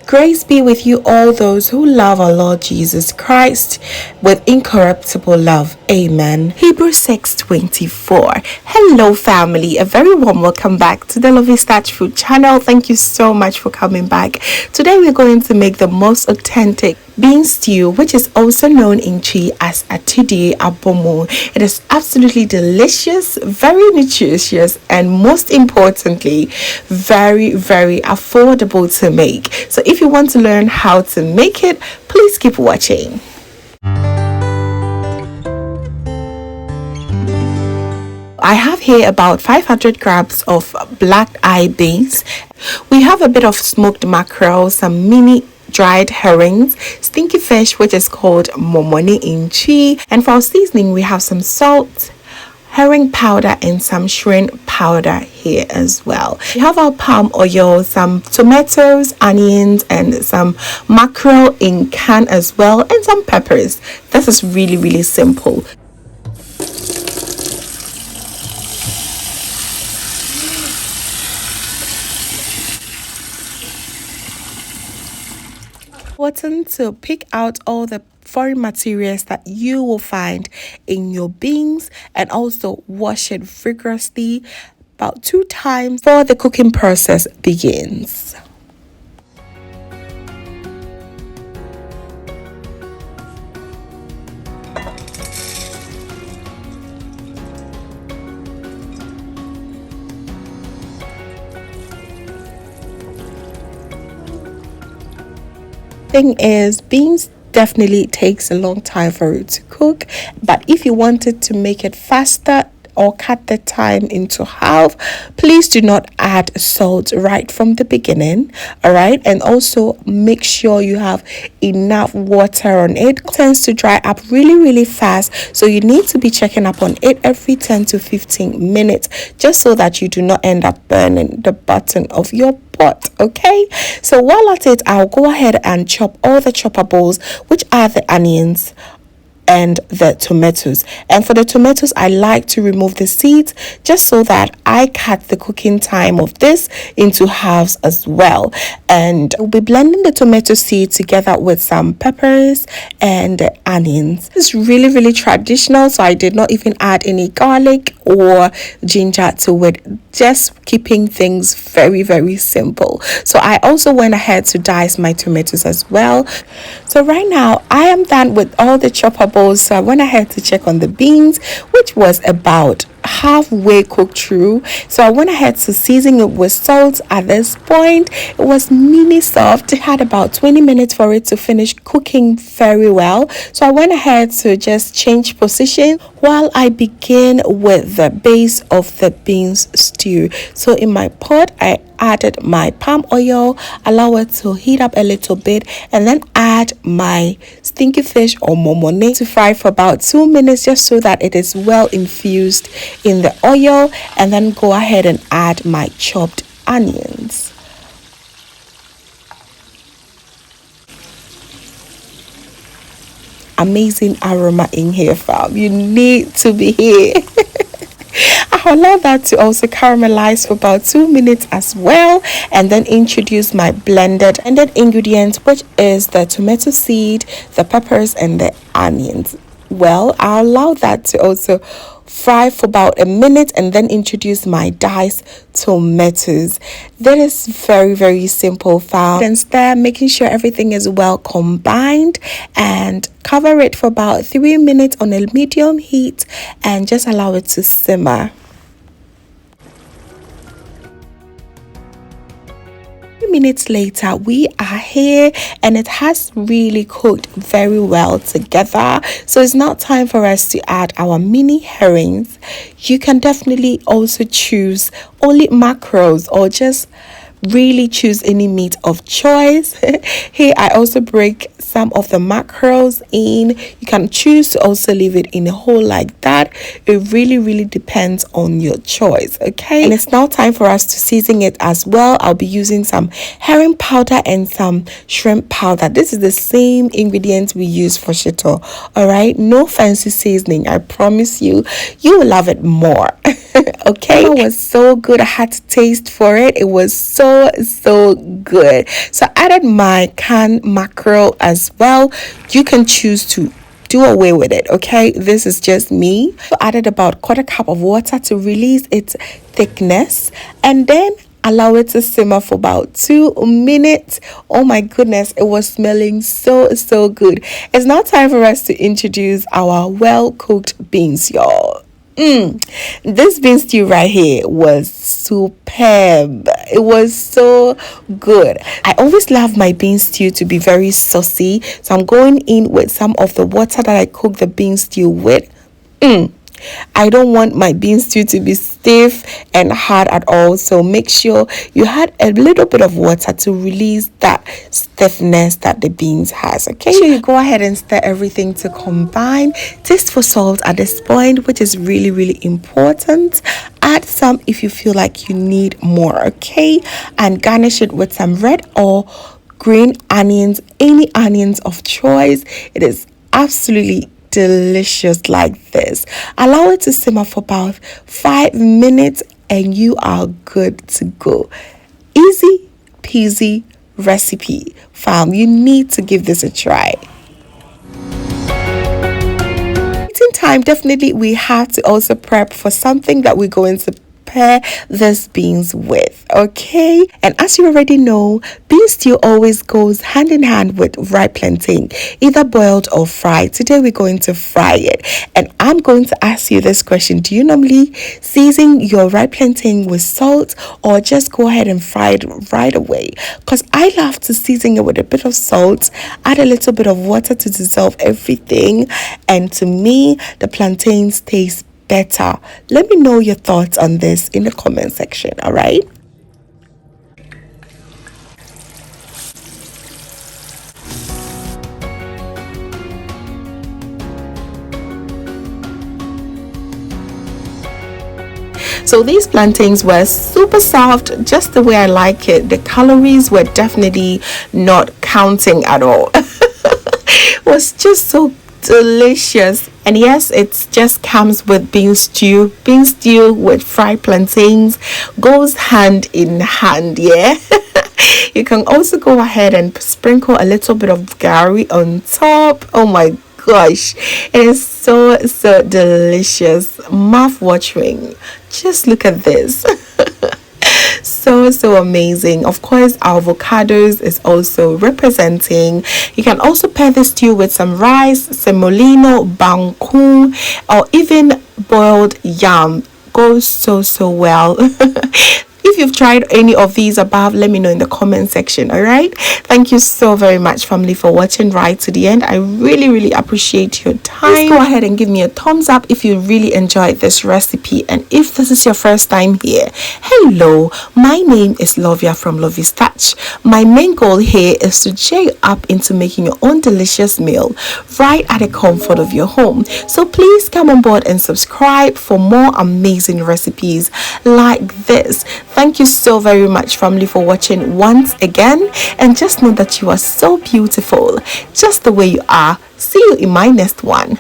Grace be with you all those who love our Lord Jesus Christ with incorruptible love. Amen. Hebrews 6:24. Hello family, a very warm welcome back to the Lovystouch food channel. Thank you so much for coming back. Today we're going to make the most authentic bean stew, which is also known in Chi as atidi abomo. It is absolutely delicious, very nutritious, and most importantly, very affordable to make. So if you want to learn how to make it, please keep watching. I have here about 500 grams of black eye beans. We have a bit of smoked mackerel, some mini dried herrings, stinky fish which is called momone in Chi, and for our seasoning we have some salt, herring powder, and some shrimp powder here as well. We have our palm oil, some tomatoes, onions, and some mackerel in can as well, and some peppers. This is really simple. Important to pick out all the foreign materials that you will find in your beans, and also wash it vigorously about 2 times before the cooking process begins. Thing is, beans definitely takes a long time for it to cook, but if you wanted to make it faster or cut the time into half, please do not add salt right from the beginning. All right, and also make sure you have enough water on it. It tends to dry up really fast, so you need to be checking up on it every 10 to 15 minutes just so that you do not end up burning the bottom of your pot. Okay, so while at it, I'll go ahead and chop all the choppables, which are the onions and the tomatoes. And for the tomatoes, I like to remove the seeds just so that I cut the cooking time of this into halves as well. And we'll be blending the tomato seeds together with some peppers and the onions. It's really traditional, so I did not even add any garlic or ginger to it, just keeping things very simple. So I also went ahead to dice my tomatoes as well. So right now I am done with all the choppables, so I went ahead to check on the beans, which was about halfway cooked through. So I went ahead to season it with salt. At this point it was mini soft. It had about 20 minutes for it to finish cooking very well, so I went ahead to just change position while I begin with the base of the beans stew. So in my pot I added my palm oil, allow it to heat up a little bit, and then add my stinky fish or momone to fry for about 2 minutes just so that it is well infused in the oil, and then go ahead and add my chopped onions. Amazing aroma in here, fam. You need to be here. I'll allow that to also caramelize for about 2 minutes as well, and then introduce my blended ingredients, which is the tomato seed, the peppers, and the onions. Well, I'll allow that to also fry for about a minute, and then introduce my diced tomatoes. That is very simple, fam. Then stir, making sure everything is well combined, and cover it for about 3 minutes on a medium heat, and just allow it to simmer. Minutes later, we are here, and it has really cooked very well together. So it's now time for us to add our mini herrings. You can definitely also choose only mackerels, or just really choose any meat of choice. Here I also break some of the mackerels in. You can choose to also leave it in a whole like that. It really depends on your choice. Okay, and it's now time for us to season it as well. I'll be using some herring powder and some shrimp powder. This is the same ingredients we use for shito. All right, no fancy seasoning. I promise you, you will love it more. Okay, it was so good. I had to taste for it. It was so good. So I added my canned mackerel as well. You can choose to do away with it. Okay, this is just me. I added about quarter cup of water to release its thickness, and then allow it to simmer for about 2 minutes. Oh my goodness, it was smelling so good. It's now time for us to introduce our well cooked beans, y'all. This bean stew right here was superb. It was so good. I always love my bean stew to be very saucy, so I'm going in with some of the water that I cook the bean stew with. I don't want my bean stew to be stiff and hard at all, so make sure you add a little bit of water to release that stiffness that the beans has. Okay, so you go ahead and stir everything to combine. Taste for salt at this point, which is really important. Add some if you feel like you need more. Okay, and garnish it with some red or green onions, any onions of choice. It is absolutely delicious like this. Allow it to simmer for about 5 minutes and you are good to go. Easy peasy recipe, fam. You need to give this a try. Eating time, definitely we have to also prep for something that we're going to pair these beans with. Okay, and as you already know, bean stew always goes hand in hand with ripe plantain, either boiled or fried. Today we're going to fry it, and I'm going to ask you this question: do you normally season your ripe plantain with salt, or just go ahead and fry it right away? Because I love to season it with a bit of salt, add a little bit of water to dissolve everything, and to me the plantains taste better. Let me know your thoughts on this in the comment section. All right, so these plantains were super soft, just the way I like it. The calories were definitely not counting at all. It was just so delicious. And yes, it just comes with bean stew. Bean stew with fried plantains goes hand in hand. Yeah. You can also go ahead and sprinkle a little bit of gari on top. Oh my gosh, it is so delicious, mouth watering. Just look at this. So amazing. Of course, our avocados is also representing. You can also pair this stew with some rice, semolino, bangkun, or even boiled yam. Goes so well. If you've tried any of these above, let me know in the comment section. All right, thank you so very much, family, for watching right to the end. I really appreciate your time. Please go ahead and give me a thumbs up if you really enjoyed this recipe, and if this is your first time here, hello, my name is Lovia from Lovystouch. My main goal here is to cheer you up into making your own delicious meal right at the comfort of your home. So please come on board and subscribe for more amazing recipes like this. Thank you so very much, family, for watching once again, and just know that you are so beautiful just the way you are. See you in my next one.